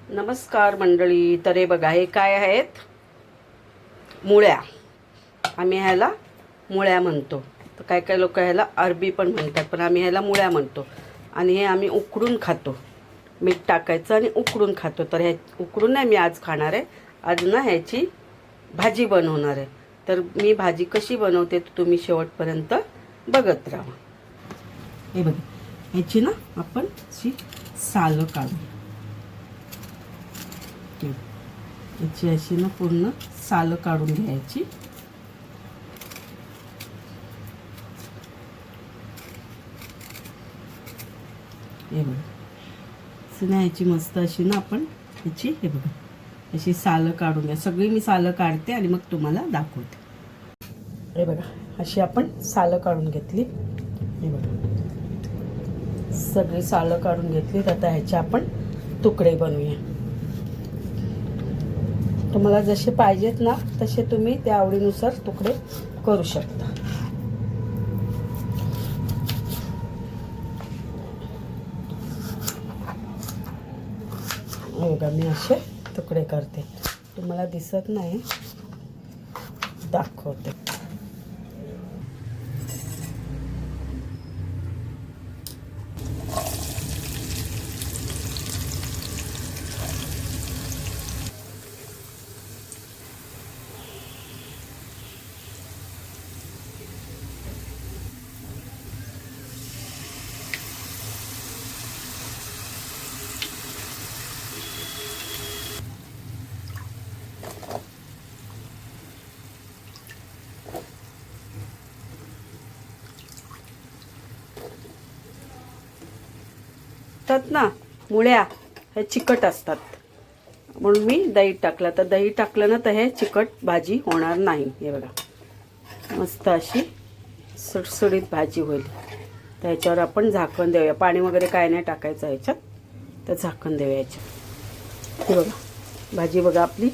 नमस्कार मंडळी. तर हे बघा, हे काय आहेत? मुळ्या. आम्ही ह्याला मुळ्या म्हणतो. तर काय काय लोक ह्याला अरबी पण म्हणतात, पण आम्ही ह्याला मुळ्या म्हणतो. आणि हे आम्ही उकडून खातो. मीठ टाकायचं आणि उकडून खातो. तर ह्या उकडून नाही मी आज खाणार आहे. आज ना ह्याची भाजी बनवणार आहे. तर मी भाजी कशी बनवते तर तुम्ही शेवटपर्यंत बघत राहा. हे बघा, ह्याची ना आपण अशी सालं काढू. याची अशी ना पूर्ण सालं काढून घ्यायची. हे बघा, ह्याची मस्त अशी ना आपण ह्याची हे बघा अशी सालं काढून घ्या. सगळी मी सालं काढते आणि मग तुम्हाला दाखवते. हे बघा, अशी आपण सालं काढून घेतली. हे बघा, सगळी सालं काढून घेतली. आता ह्याचे आपण तुकडे बनवूया. तुम्हाला जसे पाहिजेत ना तसे तुम्ही त्या आवडीनुसार तुकडे करू शकता. बघा, मी असे तुकडे करते. तुम्हाला दिसत नाही, दाखवते. तर ना मुळ्या हे चिकट असतात, म्हणून मी दही टाकलं. तर दही टाकलं ना तर हे चिकट भाजी होणार नाही. हे बघा, मस्त अशी सुटसुटीत भाजी होईल. तर ह्याच्यावर आपण झाकण देऊया. पाणी वगैरे काय नाही टाकायचं ह्याच्यात. तर झाकण देऊया ह्याच्यात. हे बघा, भाजी बघा आपली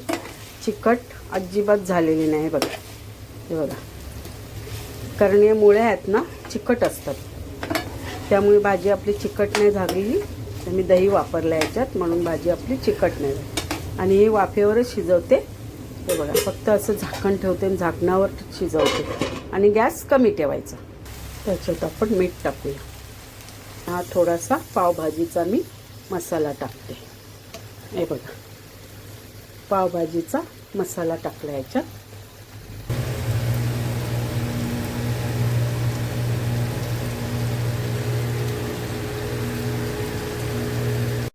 चिकट अजिबात झालेली नाही. बघा, हे बघा, कारण हे मुळ्या आहेत ना चिकट असतात, त्यामुळे भाजी आपली चिकट नाही झालेली. तर मी दही वापरलं याच्यात, म्हणून भाजी आपली चिकट नाही झाली. आणि ही वाफेवरच शिजवते. हे बघा, फक्त असं झाकण ठेवते आणि झाकणावर शिजवते आणि गॅस कमी ठेवायचा. त्याच्यात आपण मीठ टाकूया. हा थोडासा पावभाजीचा मी मसाला टाकते. हे बघा, पावभाजीचा मसाला टाकला याच्यात.